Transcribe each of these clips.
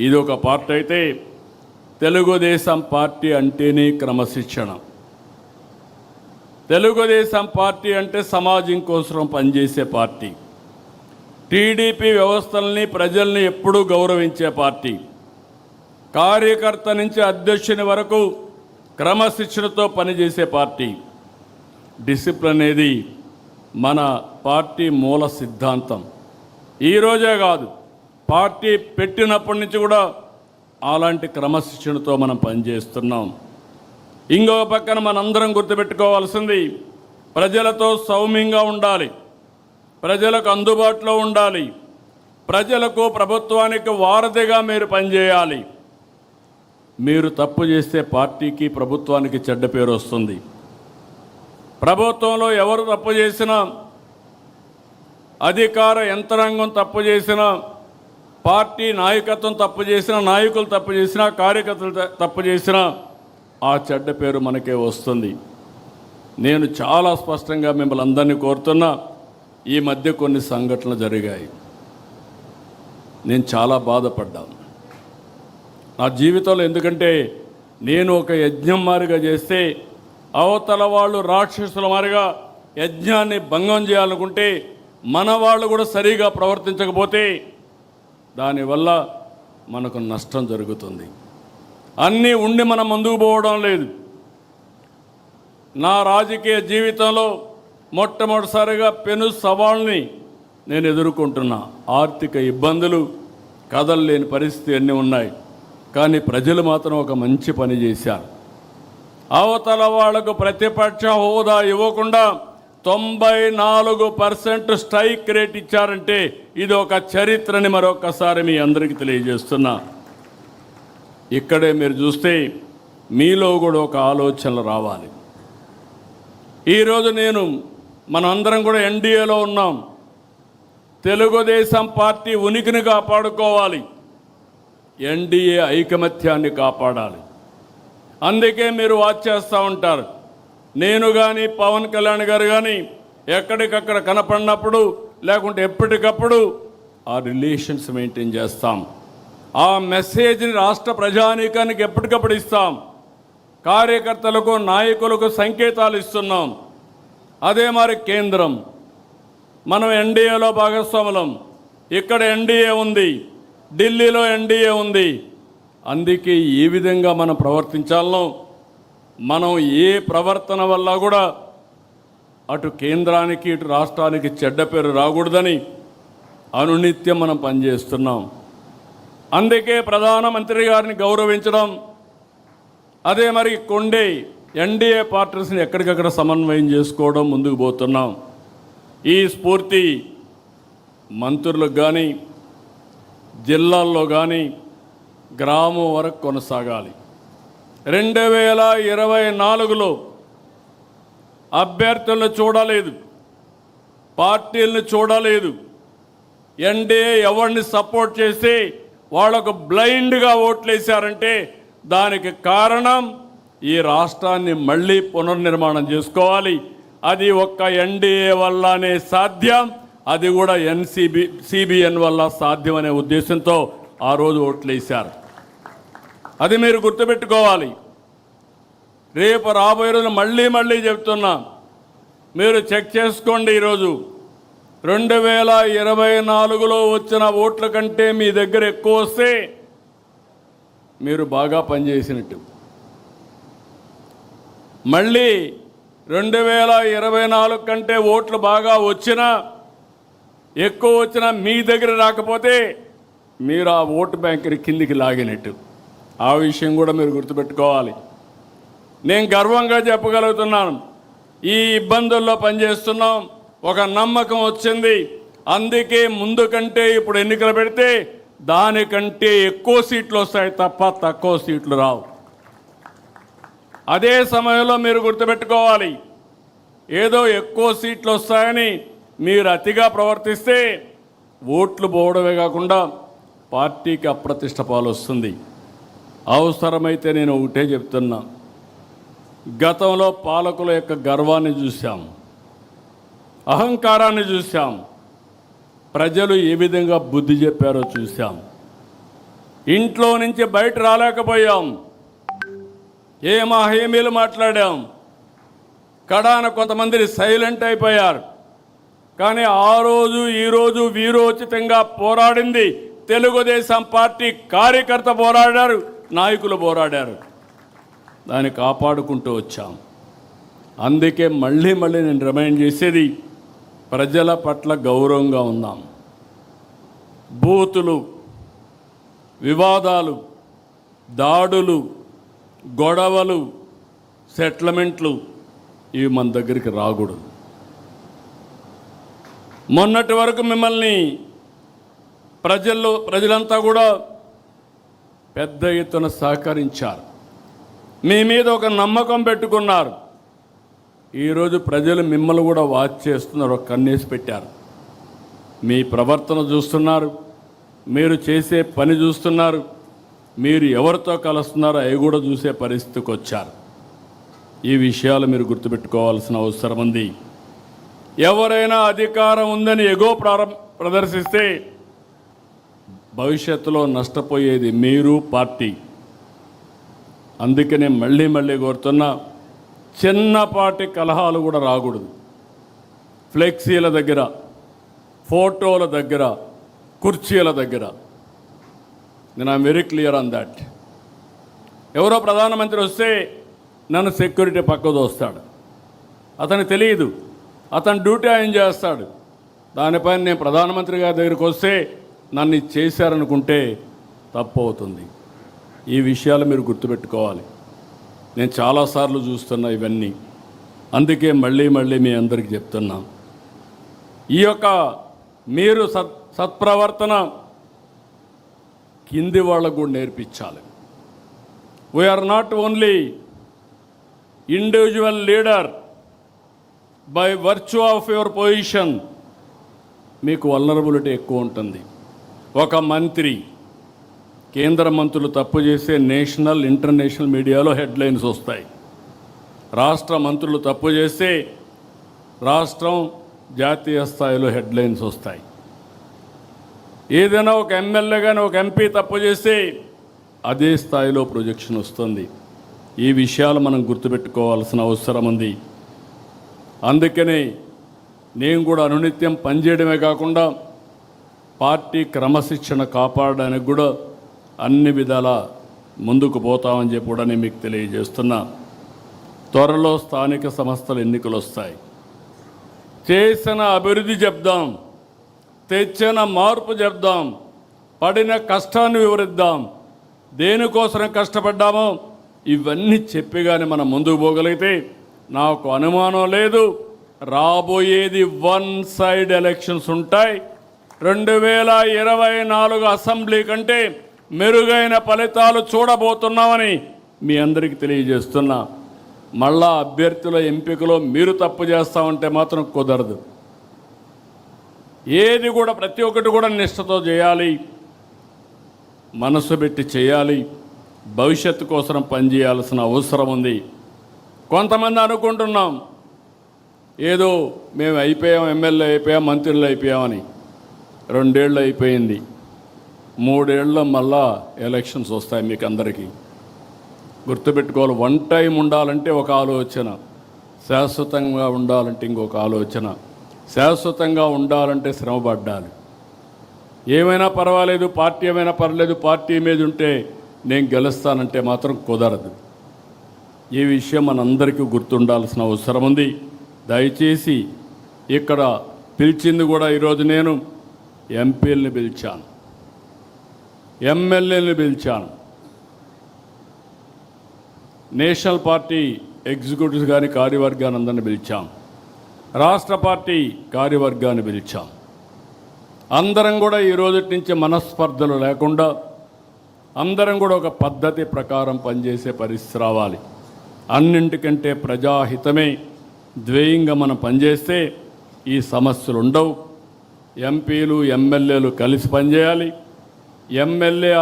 ఇది ఒక పార్టీ అయితే, తెలుగుదేశం పార్టీ అంటేనే క్రమశిక్షణ. తెలుగుదేశం పార్టీ అంటే సమాజం కోసం పనిచేసే పార్టీ. టీడీపీ వ్యవస్థల్ని, ప్రజల్ని ఎప్పుడూ గౌరవించే పార్టీ. కార్యకర్త నుంచి అధ్యక్షుని వరకు క్రమశిక్షణతో పనిచేసే పార్టీ. డిసిప్లిన్ అనేది మన పార్టీ మూల సిద్ధాంతం. ఈరోజే కాదు, పార్టీ పెట్టినప్పటి నుంచి కూడా అలాంటి క్రమశిక్షణతో మనం పనిచేస్తున్నాం. ఇంకో పక్కన మనందరం గుర్తుపెట్టుకోవాల్సింది, ప్రజలతో సౌమ్యంగా ఉండాలి, ప్రజలకు అందుబాటులో ఉండాలి, ప్రజలకు ప్రభుత్వానికి వారధిగా మీరు పనిచేయాలి. మీరు తప్పు చేస్తే పార్టీకి ప్రభుత్వానికి చెడ్డ పేరు వస్తుంది. ప్రభుత్వంలో ఎవరు తప్పు చేసినా, అధికార యంత్రాంగం తప్పు చేసినా, పార్టీ నాయకత్వం తప్పు చేసినా, నాయకులు తప్పు చేసినా, కార్యకర్తలు తప్పు చేసినా ఆ చెడ్డ పేరు మనకే వస్తుంది. నేను చాలా స్పష్టంగా మిమ్మల్ని అందరినీ కోరుతున్నా, ఈ మధ్య కొన్ని సంఘటనలు జరిగాయి. నేను చాలా బాధపడ్డాను నా జీవితంలో. ఎందుకంటే నేను ఒక యజ్ఞం మారిగా చేస్తే అవతల వాళ్ళు రాక్షసుల మారిగా యజ్ఞాన్ని భంగం చేయాలనుకుంటే, మన వాళ్ళు కూడా సరిగా ప్రవర్తించకపోతే దానివల్ల మనకు నష్టం జరుగుతుంది. అన్నీ ఉండి మనం ముందుకు పోవడం లేదు. నా రాజకీయ జీవితంలో మొట్టమొదటిసారిగా పెను సవాళ్ళని నేను ఎదుర్కొంటున్నా. ఆర్థిక ఇబ్బందులు, కదలలేని పరిస్థితి అన్నీ ఉన్నాయి. కానీ ప్రజలు మాత్రం ఒక మంచి పని చేశారు. అవతల వాళ్లకు ప్రతిపక్ష హోదా ఇవ్వకుండా 94% స్ట్రైక్ రేట్ ఇచ్చారంటే ఇది ఒక చరిత్రని మరొకసారి మీ అందరికీ తెలియజేస్తున్నా. ఇక్కడే మీరు చూస్తే మీలో కూడా ఒక ఆలోచనలు రావాలి. ఈరోజు మనందరం కూడా ఎన్డీఏలో ఉన్నాం. తెలుగుదేశం పార్టీ ఉనికిని కాపాడుకోవాలి, ఎన్డీఏ ఐకమత్యాన్ని కాపాడాలి. అందుకే మీరు వాచ్ చేస్తూ ఉంటారు. నేను కానీ, పవన్ కళ్యాణ్ గారు కానీ ఎక్కడికక్కడ కనపడినప్పుడు, లేకుంటే ఎప్పటికప్పుడు ఆ రిలేషన్స్ మెయింటైన్ చేస్తాం. ఆ మెసేజ్ని రాష్ట్ర ప్రజానీకానికి ఎప్పటికప్పుడు ఇస్తాం. కార్యకర్తలకు, నాయకులకు సంకేతాలు ఇస్తున్నాం. అదే మరి కేంద్రం, మనం ఎన్డీఏలో భాగస్వాములం. ఇక్కడ ఎన్డీఏ ఉంది, ఢిల్లీలో ఎన్డీఏ ఉంది. అందుకే ఏ విధంగా మనం ప్రవర్తించాలనో, మనం ఏ ప్రవర్తన వల్ల కూడా అటు కేంద్రానికి ఇటు రాష్ట్రానికి చెడ్డ పేరు రాకూడదని అనునిత్యం మనం పనిచేస్తున్నాం. అందుకే ప్రధానమంత్రి గారిని గౌరవించడం, అదే మరి కొండే ఎన్డీఏ పార్టీస్ని ఎక్కడికక్కడ సమన్వయం చేసుకోవడం, ముందుకు పోతున్నాం. ఈ స్ఫూర్తి మంత్రులకు కానీ, జిల్లాల్లో కానీ, గ్రామం వరకు కొనసాగాలి. 2024లో అభ్యర్థులను చూడలేదు, పార్టీలను చూడలేదు. ఎన్డీఏ ఎవరిని సపోర్ట్ చేసి వాళ్లకు బ్లైండ్గా ఓట్లేశారంటే దానికి కారణం ఈ రాష్ట్రాన్ని మళ్ళీ పునర్నిర్మాణం చేసుకోవాలి. అది ఒక్క ఎన్డీఏ వల్లనే సాధ్యం, అది కూడా సిబిఎన్ వల్ల సాధ్యం అనే ఉద్దేశంతో ఆ రోజు ఓట్లేశారు. అది మీరు గుర్తుపెట్టుకోవాలి. రేపు రాబోయే రోజు మళ్ళీ చెప్తున్నా, మీరు చెక్ చేసుకోండి. ఈరోజు 2024లో వచ్చిన ఓట్ల కంటే మీ దగ్గర ఎక్కువ వస్తే మీరు బాగా పనిచేసినట్టు. మళ్ళీ 2024 కంటే ఓట్లు బాగా వచ్చినా, ఎక్కువ వచ్చినా మీ దగ్గర రాకపోతే మీరు ఆ ఓటు బ్యాంకుని కిందికి లాగినట్టు. ఆ విషయం కూడా మీరు గుర్తుపెట్టుకోవాలి. నేను గర్వంగా చెప్పగలుగుతున్నాను, ఈ ఇబ్బందుల్లో పనిచేస్తున్నాం, ఒక నమ్మకం వచ్చింది. అందుకే ముందు కంటే ఇప్పుడు ఎన్నికలు పెడితే దానికంటే ఎక్కువ సీట్లు వస్తాయి తప్ప తక్కువ సీట్లు రావు. అదే సమయంలో మీరు గుర్తుపెట్టుకోవాలి, ఏదో ఎక్కువ సీట్లు వస్తాయని మీరు అతిగా ప్రవర్తిస్తే ఓట్లు పోవడమే కాకుండా పార్టీకి అప్రతిష్ట పాలు వస్తుంది. అవసరమైతే నేను ఒకటే చెప్తున్నా, గతంలో పాలకుల యొక్క గర్వాన్ని చూశాం, అహంకారాన్ని చూశాం, ప్రజలు ఏ విధంగా బుద్ధి చెప్పారో చూశాం. ఇంట్లో నుంచి బయట రాలేకపోయాం. హామీలు మాట్లాడాం. కడాన కొంతమంది సైలెంట్ అయిపోయారు. కానీ ఆ రోజు ఈరోజు వీరోచితంగా పోరాడింది తెలుగుదేశం పార్టీ కార్యకర్త పోరాడారు, నాయకులు పోరాడారు. దాన్ని కాపాడుకుంటూ వచ్చాం. అందుకే మళ్ళీ నేను రిమైండ్ చేసేది, ప్రజల పట్ల గౌరవంగా ఉందాం. బూతులు, వివాదాలు, దాడులు, గొడవలు, సెటిల్మెంట్లు ఇవి మన దగ్గరికి రాకూడదు. మొన్నటి వరకు మిమ్మల్ని ప్రజలంతా కూడా పెద్ద ఎత్తున సహకరించారు, మీ మీద ఒక నమ్మకం పెట్టుకున్నారు. ఈరోజు ప్రజలు మిమ్మల్ని కూడా వాచ్ చేస్తున్నారు, ఒక కన్నేసి పెట్టారు. మీ ప్రవర్తన చూస్తున్నారు, మీరు చేసే పని చూస్తున్నారు, మీరు ఎవరితో కలుస్తున్నారో అవి కూడా చూసే పరిస్థితికి వచ్చారు. ఈ విషయాలు మీరు గుర్తుపెట్టుకోవాల్సిన అవసరం ఉంది. ఎవరైనా అధికారం ఉందని ఎగో ప్రదర్శిస్తే భవిష్యత్తులో నష్టపోయేది మీరు, పార్టీ. అందుకనే మళ్ళీ కోరుతున్నా, చిన్నపాటి కలహాలు కూడా రాకూడదు. ఫ్లెక్సీల దగ్గర, ఫోటోల దగ్గర, కుర్చీల దగ్గర. నేను I'm very clear on that. ఎవరో ప్రధానమంత్రి వస్తే నన్ను సెక్యూరిటీ పక్కకు దోస్తాడు. అతనికి తెలియదు, అతను డ్యూటీ ఆయన చేస్తాడు. దానిపైన నేను ప్రధానమంత్రి గారి దగ్గరికి వస్తే నన్ను చేశారనుకుంటే తప్పు అవుతుంది. ఈ విషయాలు మీరు గుర్తుపెట్టుకోవాలి. నేను చాలాసార్లు చూస్తున్నా ఇవన్నీ. అందుకే మళ్ళీ మీ అందరికీ చెప్తున్నా, ఈ యొక్క మీరు సత్ప్రవర్తన కింది వాళ్ళకు కూడా నేర్పించాలి. We are not only individual leader by virtue of your position. మీకు వల్నరబిలిటీ ఎక్కువ ఉంటుంది. ఒక మంత్రి, కేంద్ర మంత్రులు తప్పు చేసే నేషనల్ ఇంటర్నేషనల్ మీడియాలో హెడ్లైన్స్ వస్తాయి. రాష్ట్ర మంత్రులు తప్పు చేస్తే రాష్ట్రం జాతీయ స్థాయిలో హెడ్లైన్స్ వస్తాయి. ఏదైనా ఒక ఎమ్మెల్యే కానీ ఒక ఎంపీ తప్పు చేస్తే అదే స్థాయిలో ప్రొజెక్షన్ వస్తుంది. ఈ విషయాలు మనం గుర్తుపెట్టుకోవాల్సిన అవసరం ఉంది. అందుకనే నేను కూడా అనునిత్యం పనిచేయడమే కాకుండా పార్టీ క్రమశిక్షణ కాపాడడానికి కూడా అన్ని విధాల ముందుకు పోతామని చెప్పి కూడా నేను మీకు తెలియజేస్తున్నా. త్వరలో స్థానిక సంస్థల ఎన్నికలు వస్తాయి. చేసిన అభివృద్ధి చెప్దాం, తెచ్చిన మార్పు చెప్దాం, పడిన కష్టాన్ని వివరిద్దాం, దేనికోసం కష్టపడ్డామో ఇవన్నీ చెప్పి కానీ మనం ముందుకు పోగలిగితే నాకు అనుమానం లేదు, రాబోయేది వన్ సైడ్ ఎలక్షన్స్ ఉంటాయి. 2024 అసెంబ్లీ కంటే మెరుగైన ఫలితాలు చూడబోతున్నామని మీ అందరికీ తెలియజేస్తున్నా. మళ్ళా అభ్యర్థుల ఎంపికలో మీరు తప్పు చేస్తామంటే మాత్రం కుదరదు. ఏది కూడా ప్రతి ఒక్కటి కూడా నిష్ఠతో చేయాలి, మనసు పెట్టి చేయాలి, భవిష్యత్తు కోసం పనిచేయాల్సిన అవసరం ఉంది. కొంతమంది అనుకుంటున్నాం ఏదో మేము అయిపోయాం, ఎమ్మెల్యే అయిపోయాం, మంత్రులు అయిపోయామని. 2 ఏళ్ళు అయిపోయింది, 3 ఏళ్ళలో మళ్ళా ఎలక్షన్స్ వస్తాయి. మీకు అందరికీ గుర్తుపెట్టుకోవాలి. వన్ టైం ఉండాలంటే ఒక ఆలోచన, శాశ్వతంగా ఉండాలంటే ఇంకొక ఆలోచన. శాశ్వతంగా ఉండాలంటే శ్రమపడ్డాలి. ఏమైనా పర్వాలేదు, పార్టీ ఏమైనా పర్లేదు, పార్టీ మీద ఉంటే నేను గెలుస్తానంటే మాత్రం కుదరదు. ఈ విషయం మనందరికీ గుర్తుండాల్సిన అవసరం ఉంది. దయచేసి ఇక్కడ పిలిచింది కూడా ఈరోజు నేను ఎంపీలని పిలిచాను, ఎమ్మెల్యేలను పిలిచాను, నేషనల్ పార్టీ ఎగ్జిక్యూటివ్స్ కానీ కార్యవర్గాన్ని అందరిని పిలిచాం, రాష్ట్ర పార్టీ కార్యవర్గాన్ని పిలిచాం. అందరం కూడా ఈ రోజు నుంచి మనస్పర్ధలు లేకుండా అందరం కూడా ఒక పద్ధతి ప్రకారం పనిచేసే పరిస్థితి రావాలి. అన్నింటికంటే ప్రజాహితమే ధ్యేయంగా మనం పనిచేస్తే ఈ సమస్యలు ఉండవు. ఎంపీలు ఎమ్మెల్యేలు కలిసి పనిచేయాలి. ఎమ్మెల్యే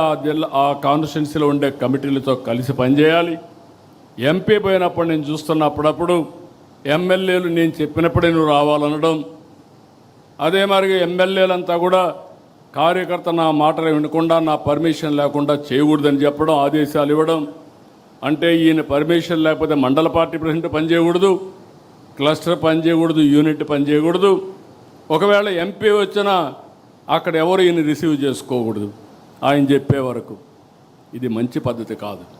ఆ కాన్స్టిట్యున్సీలో ఉండే కమిటీలతో కలిసి పనిచేయాలి. ఎంపీ పోయినప్పుడు నేను చూస్తున్నప్పుడప్పుడు ఎమ్మెల్యేలు నేను చెప్పినప్పుడే నువ్వు రావాలనడం, అదే మరి ఎమ్మెల్యేలంతా కూడా కార్యకర్త నా మాటలు వినకుండా నా పర్మిషన్ లేకుండా చేయకూడదని చెప్పడం, ఆదేశాలు ఇవ్వడం. అంటే ఈయన పర్మిషన్ లేకపోతే మండల పార్టీ ప్రెసిడెంట్ పనిచేయకూడదు, క్లస్టర్ పనిచేయకూడదు, యూనిట్ పనిచేయకూడదు. ఒకవేళ ఎంపీ వచ్చినా అక్కడ ఎవరు ఈయన రిసీవ్ చేసుకోకూడదు ఆయన చెప్పే వరకు. ఇది మంచి పద్ధతి కాదు.